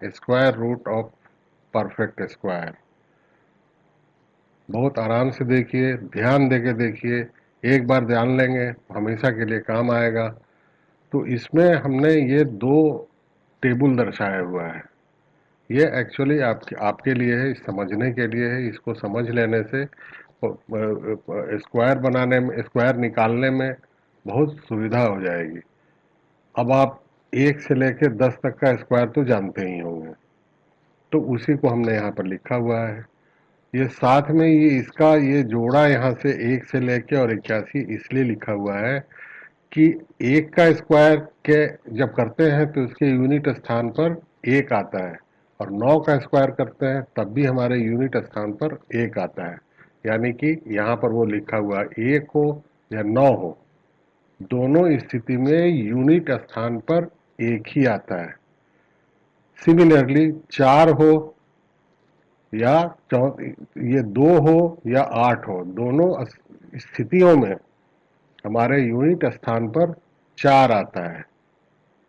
Square root of perfect square. बहुत आराम से देखिए, ध्यान देके देखिए, एक बार ध्यान लेंगे हमेशा के लिए काम आएगा। तो इसमें हमने ये दो टेबल दर्शाया हुआ है। ये एक्चुअली आपके लिए है, समझने के लिए है। इसको समझ लेने से स्क्वायर बनाने में, स्क्वायर निकालने में बहुत सुविधा हो जाएगी। अब आप 1 से लेकर 10 तक का स्क्वायर तो जानते ही होंगे, तो उसी को हमने यहाँ पर लिखा हुआ है। ये साथ में ये इसका ये जोड़ा यहाँ से 1 से लेके और 81 इसलिए लिखा हुआ है कि 1 का स्क्वायर के जब करते हैं तो इसके यूनिट स्थान पर 1 आता है, और 9 का स्क्वायर करते हैं तब भी हमारे यूनिट स्थान पर 1 आता है। यानी कि यहाँ पर वो लिखा हुआ 1 हो या 9 हो, दोनों स्थिति में यूनिट स्थान पर 1 ही आता है। सिमिलरली 4 हो या ये 2 हो या 8 हो, दोनों स्थितियों में हमारे यूनिट स्थान पर 4 आता है।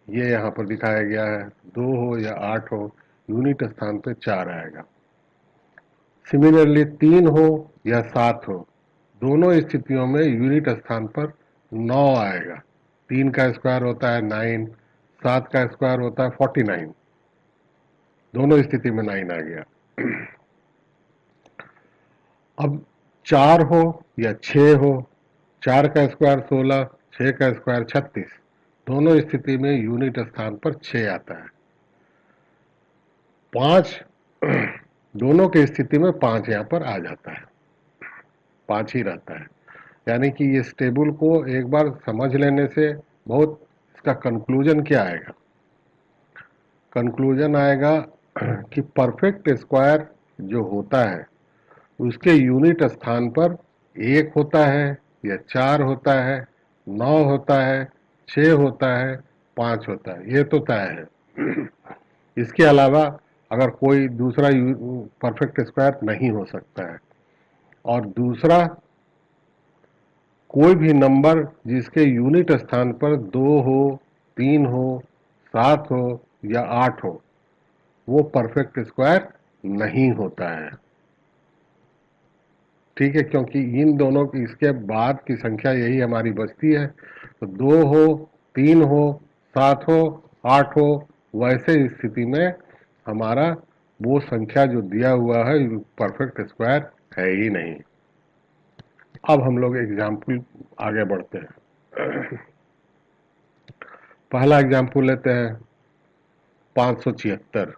ये यहाँ पर दिखाया गया है, 2 हो या 8 हो, यूनिट स्थान पर 4 आएगा। सिमिलरली 3 हो या 7 हो, दोनों स्थितियों में यूनिट स्थान पर 9 आएगा। 3 का स्क्वायर होता है 9, 7 का स्क्वायर होता है 49, दोनों स्थिति में 9 आ गया। अब 4 हो या 6 हो, 4 का स्क्वायर 16, 6 का स्क्वायर 36, दोनों स्थिति में यूनिट स्थान पर 6 आता है। 5 दोनों की स्थिति में 5 यहाँ पर आ जाता है, 5 ही रहता है। यानी कि इस टेबल को एक बार समझ लेने से बहुत, इसका कंक्लूजन क्या आएगा? कंक्लूजन आएगा कि परफेक्ट स्क्वायर जो होता है उसके यूनिट स्थान पर 1 होता है या 4 होता है, 9 होता है, 6 होता है, 5 होता है, ये तो तय है। इसके अलावा अगर कोई दूसरा परफेक्ट स्क्वायर नहीं हो सकता है। और दूसरा, कोई भी नंबर जिसके यूनिट स्थान पर 2 हो, 3 हो, 7 हो या 8 हो, वो परफेक्ट स्क्वायर नहीं होता है। ठीक है, क्योंकि इन दोनों की, इसके बाद की संख्या यही हमारी बचती है। तो 2 हो, 3 हो, 7 हो, 8 हो, वैसे स्थिति में हमारा वो संख्या जो दिया हुआ है परफेक्ट स्क्वायर है ही नहीं। अब हम लोग एग्जाम्पल आगे बढ़ते हैं। पहला एग्जाम्पल लेते हैं, 576।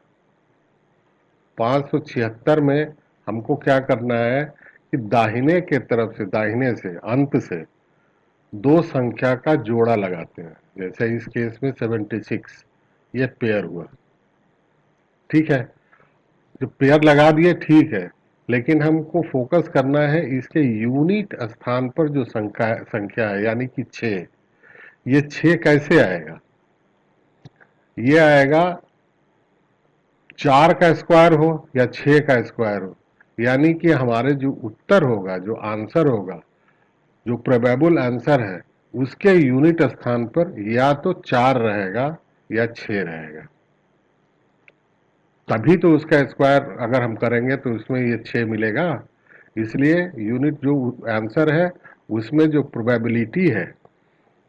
576 में हमको क्या करना है कि दाहिने के तरफ से, दाहिने से, अंत से दो संख्या का जोड़ा लगाते हैं। जैसे इस केस में 76, ये पेयर हुआ। ठीक है, जो पेयर लगा दिए ठीक है, लेकिन हमको फोकस करना है इसके यूनिट स्थान पर जो संख्या है, यानी कि 6। ये 6 कैसे आएगा? ये आएगा 4 का स्क्वायर हो या 6 का स्क्वायर हो, यानी कि हमारे जो उत्तर होगा, जो आंसर होगा, जो प्रोबेबल आंसर है, उसके यूनिट स्थान पर या तो 4 रहेगा या 6 रहेगा। तभी तो उसका स्क्वायर अगर हम करेंगे तो उसमें ये 6 मिलेगा। इसलिए यूनिट जो आंसर है उसमें जो प्रोबेबिलिटी है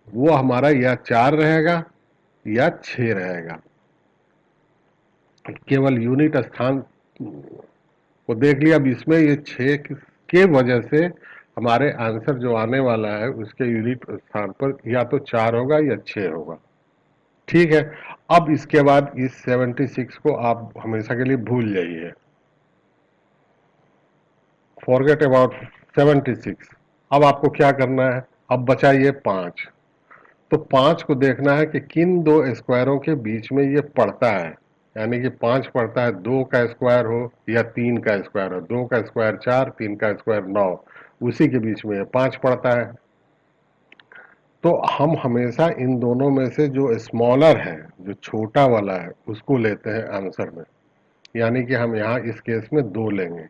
वो हमारा या 4 रहेगा या 6 रहेगा। केवल यूनिट स्थान को देख लिया। अब इसमें ये 6 के वजह से हमारे आंसर जो आने वाला है उसके यूनिट स्थान पर या तो 4 होगा या 6 होगा। ठीक है, अब इसके बाद इस 76 को आप हमेशा के लिए भूल जाइए, फॉरगेट अबाउट 76। अब आपको क्या करना है? अब बचा ये 5। तो 5 को देखना है कि किन दो स्क्वायरों के बीच में ये पड़ता है। यानी कि 5 पड़ता है 2 का स्क्वायर हो या 3 का स्क्वायर हो। 2 का स्क्वायर 4, 3 का स्क्वायर 9, उसी के बीच में ये 5 पड़ता है। तो हम हमेशा इन दोनों में से जो स्मॉलर है, जो छोटा वाला है, उसको लेते हैं आंसर में। यानी कि हम यहाँ इस केस में 2 लेंगे।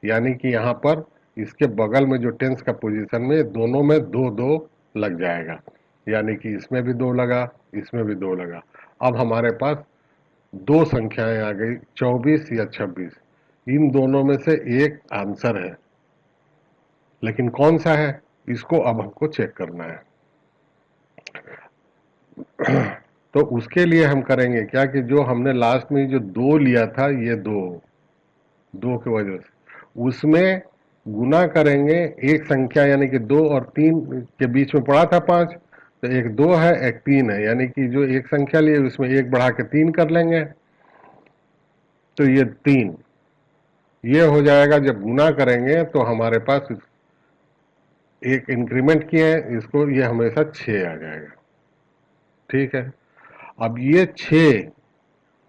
यानी कि यहाँ पर इसके बगल में जो टेंस का पोजीशन में, दोनों में 2 2 लग जाएगा। यानी कि इसमें भी 2 लगा, इसमें भी 2 लगा। अब हमारे पास दो संख्याएं आ गई, 24 या 26। इन दोनों में से एक आंसर है, लेकिन कौन सा है इसको अब हमको चेक करना है। तो उसके लिए हम करेंगे क्या कि जो हमने लास्ट में जो दो लिया था, ये दो दो की वजह से उसमें गुना करेंगे एक संख्या, यानी कि 2 और 3 के बीच में पड़ा था 5, तो एक 2 है एक 3 है, यानी कि जो एक संख्या लिए उसमें एक बढ़ा के 3 कर लेंगे, तो ये 3 ये हो जाएगा। जब गुना करेंगे तो हमारे पास एक इंक्रीमेंट किए हैं इसको, ये हमेशा 6 आ जाएगा। ठीक है, अब ये 6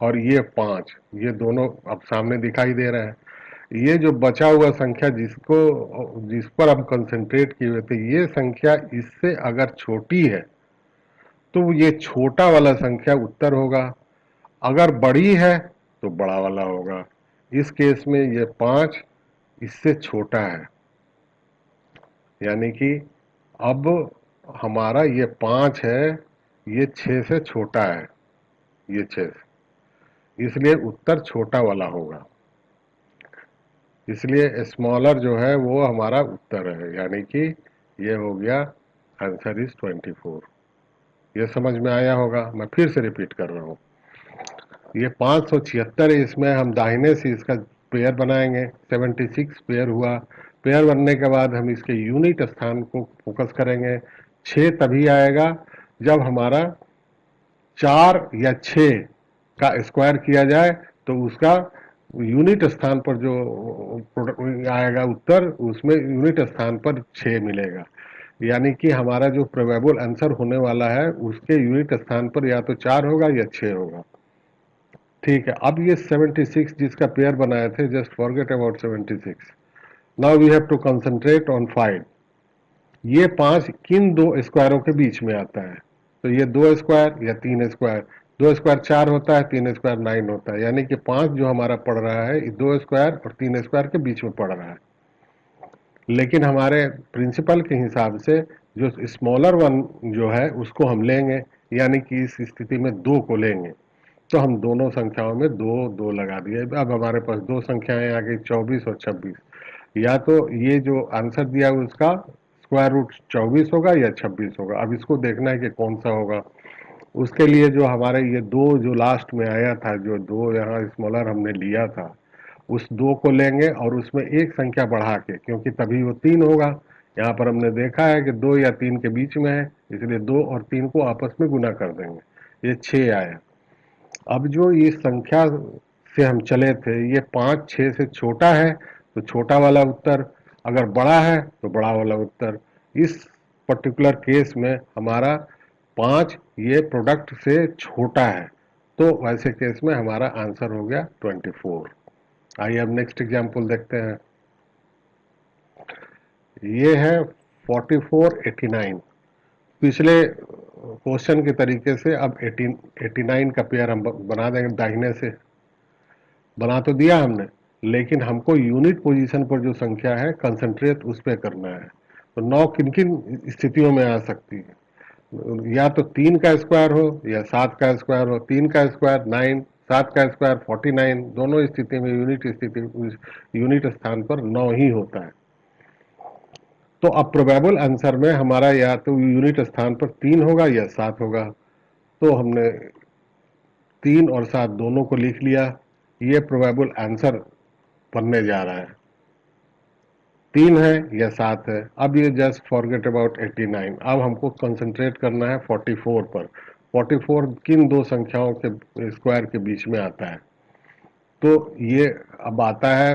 और ये 5 ये दोनों अब सामने दिखाई दे रहे हैं। ये जो बचा हुआ संख्या जिस पर हम कंसंट्रेट किए हुए थे, ये संख्या इससे अगर छोटी है तो ये छोटा वाला संख्या उत्तर होगा, अगर बड़ी है तो बड़ा वाला होगा। इस केस में ये 5 इससे छोटा है, यानी कि अब हमारा ये 5 है, ये 6 से छोटा है, ये 6 से, इसलिए उत्तर छोटा वाला होगा। इसलिए स्मॉलर जो है वो हमारा उत्तर है, यानी कि ये हो गया आंसर इज 24। ये समझ में आया होगा, मैं फिर से रिपीट कर रहा हूँ। ये 576 है, इसमें हम दाहिने से इसका पेयर बनाएंगे, 76 पेयर हुआ। पेयर बनने के बाद हम इसके यूनिट स्थान को फोकस करेंगे। 6 तभी आएगा जब हमारा 4 या 6 का स्क्वायर किया जाए, तो उसका यूनिट स्थान पर जो आएगा उत्तर, उसमें यूनिट स्थान पर 6 मिलेगा, यानी कि हमारा जो प्रोबेबल आंसर होने वाला है उसके यूनिट स्थान पर या तो 4 होगा या 6 होगा। ठीक है, अब ये 76 जिसका पेयर बनाए थे, just forget about 76। Now we have to concentrate on 5। ये 5 किन दो स्क्वायरों के बीच में आता है, तो ये 2 स्क्वायर या 3 स्क्वायर। 2 स्क्वायर 4 होता है, 3 स्क्वायर 9 होता है, यानी कि 5 जो हमारा पड़ रहा है 2 स्क्वायर और 3 स्क्वायर के बीच में पड़ रहा है। लेकिन हमारे प्रिंसिपल के हिसाब से जो स्मॉलर वन जो है उसको हम लेंगे, यानी कि इस स्थिति में 2 को लेंगे, तो हम दोनों संख्याओं में 2 2 लगा दिए। अब हमारे पास दो संख्याएं आ गई, 24 और 26। या तो ये जो आंसर दिया उसका स्क्वायर रूट 24 होगा या 26 होगा। अब इसको देखना है कि कौन सा होगा। उसके लिए जो हमारे ये 2 जो लास्ट में आया था, जो 2 यहाँ स्मॉलर हमने लिया था, उस 2 को लेंगे और उसमें एक संख्या बढ़ा के, क्योंकि तभी वो 3 होगा। यहाँ पर हमने देखा है कि 2 या 3 के बीच में है, इसलिए 2 और 3 को आपस में गुना कर देंगे, ये 6 आया। अब जो इस संख्या से हम चले थे, ये 5 6 से छोटा है तो छोटा वाला उत्तर, अगर बड़ा है तो बड़ा वाला उत्तर। इस पर्टिकुलर केस में हमारा 5 ये प्रोडक्ट से छोटा है, तो वैसे केस में हमारा आंसर हो गया 24। आइए अब नेक्स्ट एग्जाम्पल देखते हैं। ये है 4489। पिछले क्वेश्चन के तरीके से अब 89 का पेयर हम बना देंगे। दाहिने से बना तो दिया हमने, लेकिन हमको यूनिट पोजीशन पर जो संख्या है कंसंट्रेट उस पर करना है। तो 9 किन किन स्थितियों में आ सकती है, या तो 3 का स्क्वायर हो या 7 का स्क्वायर हो। 3 का स्क्वायर 9, 7 का स्क्वायर 49, दोनों स्थिति में यूनिट स्थान पर 9 ही होता है। तो अब प्रोबेबल आंसर में हमारा या तो यूनिट स्थान पर 3 होगा या 7 होगा। तो हमने 3 और 7 दोनों को लिख लिया, ये प्रोबेबल आंसर बनने जा रहा है। 3 है या 7 है। अब ये जस्ट फॉरगेट अबाउट 89, अब हमको कंसंट्रेट करना है 44 पर। 44 किन दो संख्याओं के स्क्वायर के बीच में आता है, तो ये अब आता है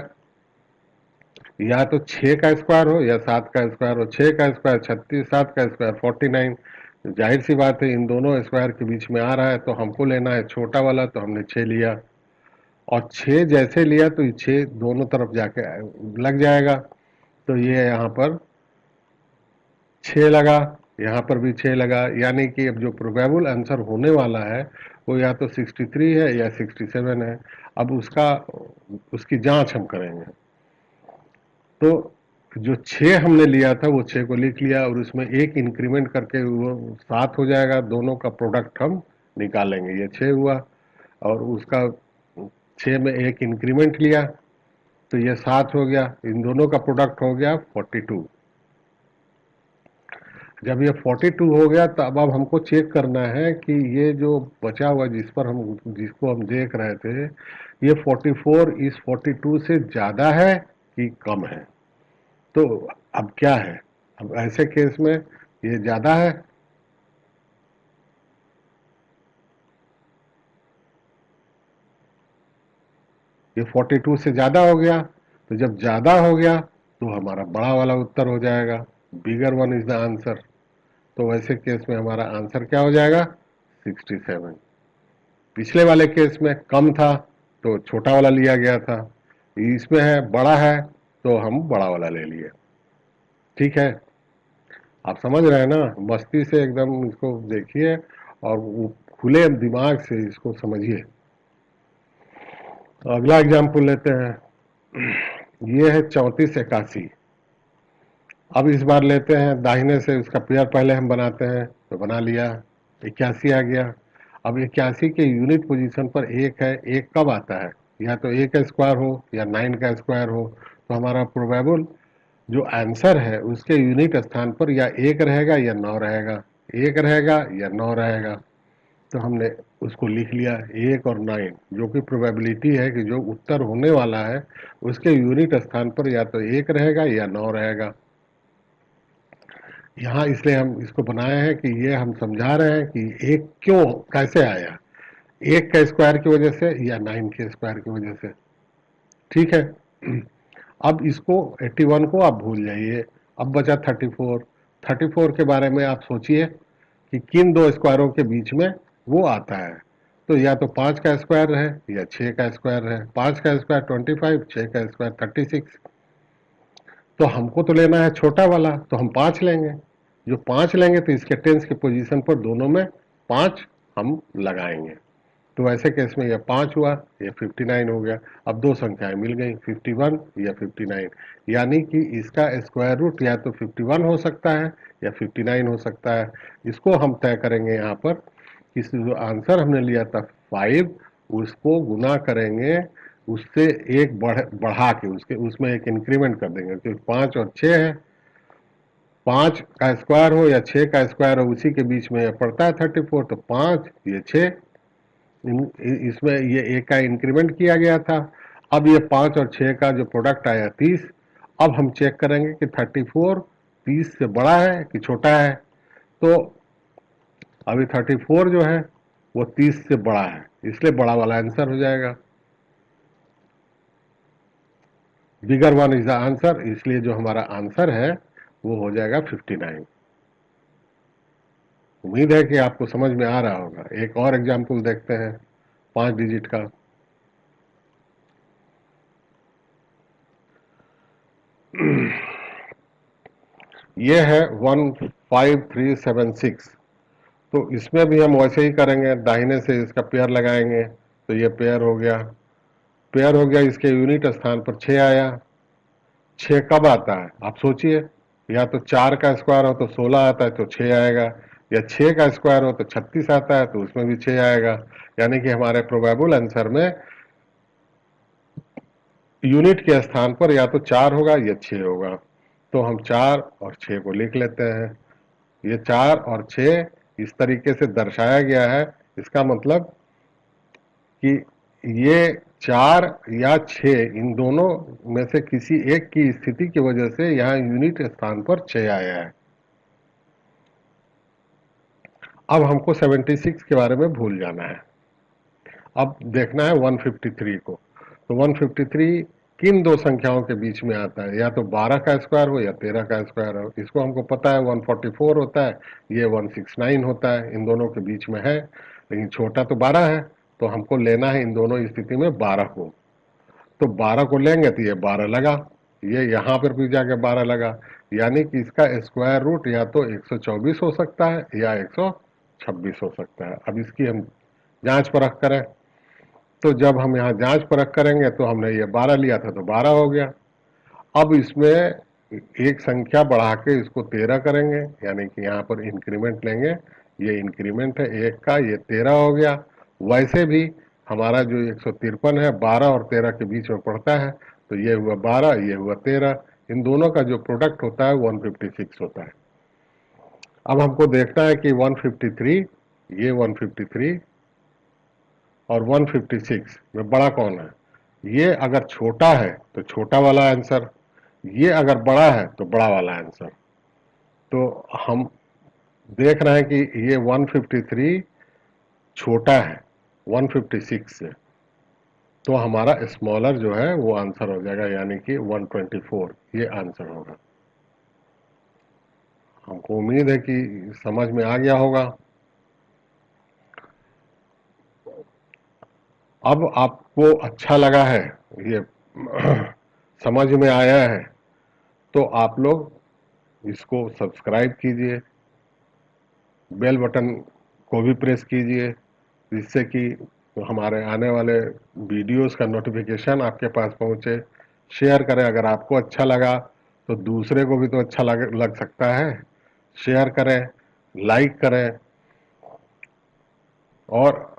या तो 6 का स्क्वायर हो या 7 का स्क्वायर हो। 6 का स्क्वायर 36, 7 का स्क्वायर 49। जाहिर सी बात है इन दोनों स्क्वायर के बीच में आ रहा है, तो हमको लेना है छोटा वाला, तो हमने 6 लिया। और 6 जैसे लिया तो 6 दोनों तरफ जाके लग जाएगा, तो ये यहाँ पर 6 लगा, यहाँ पर भी 6 लगा, यानी कि अब जो प्रोबेबल आंसर होने वाला है वो या तो 63 है या 67 है। अब उसकी जांच हम करेंगे। तो जो 6 हमने लिया था वो 6 को लिख लिया, और उसमें एक इंक्रीमेंट करके वो 7 हो जाएगा। दोनों का प्रोडक्ट हम निकालेंगे, ये 6 हुआ। और उसका 6 में एक इंक्रीमेंट लिया तो ये 7 हो गया, इन दोनों का प्रोडक्ट हो गया 42। जब ये 42 हो गया तो अब हमको चेक करना है कि ये जो बचा हुआ जिसको हम देख रहे थे, ये 44 इस 42 से ज़्यादा है कि कम है। तो अब क्या है, अब ऐसे केस में ये ज़्यादा है, ये 42 से ज़्यादा हो गया। तो जब ज़्यादा हो गया तो हमारा बड़ा वाला उत्तर हो जाएगा, bigger one is the answer. तो वैसे केस में हमारा आंसर क्या हो जाएगा, 67। पिछले वाले केस में कम था तो छोटा वाला लिया गया था, इसमें है बड़ा है तो हम बड़ा वाला ले लिए। ठीक है, आप समझ रहे हैं ना, मस्ती से एकदम इसको देखिए और खुले दिमाग से इसको समझिए। अगला एग्जाम्पल लेते हैं, ये है 3481। अब इस बार लेते हैं दाहिने से उसका पेयर, पहले हम बनाते हैं तो बना लिया, 81 आ गया। अब 81 के यूनिट पोजीशन पर एक है, एक कब आता है, या तो ए का स्क्वायर हो या 9 का स्क्वायर हो। तो हमारा प्रोबेबल जो आंसर है उसके यूनिट स्थान पर या एक रहेगा या 9 रहेगा, एक रहेगा या 9 रहेगा। तो हमने उसको लिख लिया 1 और 9, जो कि प्रोबेबिलिटी है कि जो उत्तर होने वाला है उसके यूनिट स्थान पर या तो एक रहेगा या 9 रहेगा। यहाँ इसलिए हम इसको बनाए हैं कि ये हम समझा रहे हैं कि एक क्यों कैसे आया, एक का स्क्वायर की वजह से या 9 के स्क्वायर की वजह से। ठीक है, अब इसको 81 को आप भूल जाइए, अब बचा 34। 34 के बारे में आप सोचिए कि किन दो स्क्वायरों के बीच में वो आता है। तो या तो 5 का स्क्वायर है या 6 का स्क्वायर है। 5 का स्क्वायर 25, 6 का स्क्वायर 36। तो हमको तो लेना है छोटा वाला, तो हम 5 लेंगे। जो 5 लेंगे तो इसके टेंस की पोजीशन पर दोनों में 5 हम लगाएंगे। तो ऐसे केस में यह 5 हुआ, ये 59 हो गया। अब दो संख्याएं मिल गई, 51 या 59, यानी कि इसका स्क्वायर रूट या तो 51 हो सकता है या 59 हो सकता है। इसको हम तय करेंगे यहाँ पर, इस जो आंसर हमने लिया था 5, उसको गुना करेंगे उससे एक बढ़ा के उसके उसमें एक इंक्रीमेंट कर देंगे। तो 5 और 6 है, 5 का स्क्वायर हो या 6 का स्क्वायर हो उसी के बीच में पड़ता है 34। तो 5 ये 6, इसमें ये एक का इंक्रीमेंट किया गया था। अब ये 5 और 6 का जो प्रोडक्ट आया 30। अब हम चेक करेंगे कि 34 30 से बड़ा है कि छोटा है। तो अभी 34 जो है वो 30 से बड़ा है, इसलिए बड़ा वाला आंसर हो जाएगा, bigger one is the answer. इसलिए जो हमारा आंसर है वो हो जाएगा 59। उम्मीद है कि आपको समझ में आ रहा होगा। एक और एग्जाम्पल देखते हैं 5 डिजिट का। ये है 15376। तो इसमें भी हम वैसे ही करेंगे, दाहिने से इसका पेयर लगाएंगे तो ये पेयर हो गया। पेयर हो गया, इसके यूनिट स्थान पर 6 आया। 6 कब आता है आप सोचिए, या तो 4 का स्क्वायर हो तो 16 आता है तो 6 आएगा, या 6 का स्क्वायर हो तो 36 आता है तो उसमें भी 6 आएगा। यानी कि हमारे प्रोबेबल आंसर में यूनिट के स्थान पर या तो 4 होगा या 6 होगा। तो हम 4 और 6 को लिख लेते हैं। ये 4 और 6 इस तरीके से दर्शाया गया है। इसका मतलब कि ये 4 या 6 इन दोनों में से किसी एक की स्थिति की वजह से यहाँ यूनिट स्थान पर 6 आया है। अब हमको 76 के बारे में भूल जाना है, अब देखना है 153 को। तो 153 किन दो संख्याओं के बीच में आता है, या तो 12 का स्क्वायर हो या 13 का स्क्वायर हो। इसको हमको पता है 144 होता है, ये 169 होता है, इन दोनों के बीच में है, लेकिन छोटा तो 12 है। तो हमको लेना है इन दोनों स्थिति में 12 को। तो 12 को लेंगे तो ये 12 लगा, ये यहाँ पर भी जाके 12 लगा, यानी कि इसका स्क्वायर रूट या तो 124 हो सकता है या 126 हो सकता है। अब इसकी हम जांच परख करें, तो जब हम यहाँ जांच परख करेंगे तो हमने ये 12 लिया था तो 12 हो गया। अब इसमें एक संख्या बढ़ा के इसको 13 करेंगे, यानी कि यहाँ पर इंक्रीमेंट लेंगे, ये इंक्रीमेंट है एक का, ये 13 हो गया। वैसे भी हमारा जो 153 है 12 और 13 के बीच में पड़ता है, तो ये हुआ 12, ये हुआ 13, इन दोनों का जो प्रोडक्ट होता है 156 होता है। अब हमको देखना है कि 153, ये 153 और 156 में बड़ा कौन है। ये अगर छोटा है तो छोटा वाला आंसर, ये अगर बड़ा है तो बड़ा वाला आंसर। तो हम देख रहे हैं कि ये 153 छोटा है 156 से, तो हमारा स्मॉलर जो है वो आंसर हो जाएगा, यानी कि 124 ये आंसर होगा। हमको उम्मीद है कि समझ में आ गया होगा। अब आपको अच्छा लगा है, ये समझ में आया है, तो आप लोग इसको सब्सक्राइब कीजिए, बेल बटन को भी प्रेस कीजिए, जिससे कि हमारे आने वाले वीडियोस का नोटिफिकेशन आपके पास पहुंचे। शेयर करें, अगर आपको अच्छा लगा तो दूसरे को भी तो अच्छा लग सकता है। शेयर करें, लाइक करें, और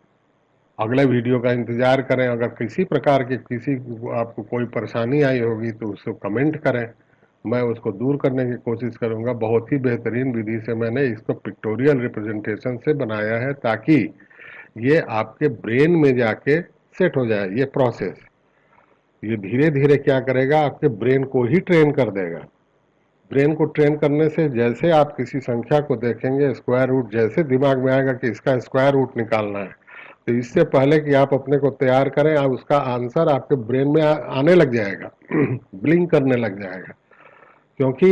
अगले वीडियो का इंतजार करें। अगर किसी प्रकार के किसी आपको कोई परेशानी आई होगी तो उसको कमेंट करें, मैं उसको दूर करने की कोशिश करूंगा। बहुत ही बेहतरीन विधि से मैंने इसको पिक्टोरियल रिप्रेजेंटेशन से बनाया है, ताकि ये आपके ब्रेन में जाके सेट हो जाए। ये प्रोसेस ये धीरे धीरे क्या करेगा, आपके ब्रेन को ही ट्रेन कर देगा। ब्रेन को ट्रेन करने से जैसे आप किसी संख्या को देखेंगे, स्क्वायर रूट जैसे दिमाग में आएगा कि इसका स्क्वायर रूट निकालना है, तो इससे पहले कि आप अपने को तैयार करें, आप उसका आंसर आपके ब्रेन में आने लग जाएगा ब्लिंक करने लग जाएगा। क्योंकि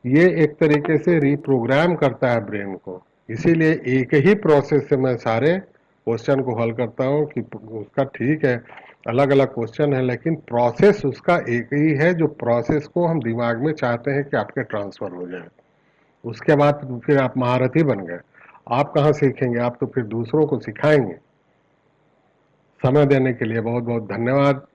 ये एक तरीके से रिप्रोग्राम करता है ब्रेन को। इसीलिए एक ही प्रोसेस से मैं सारे क्वेश्चन को हल करता हूँ कि उसका ठीक है अलग अलग क्वेश्चन है, लेकिन प्रोसेस उसका एक ही है, जो प्रोसेस को हम दिमाग में चाहते हैं कि आपके ट्रांसफर हो जाए। उसके बाद फिर आप महारथी बन गए। आप कहाँ सीखेंगे, आप तो फिर दूसरों को सिखाएंगे। समय देने के लिए बहुत बहुत धन्यवाद।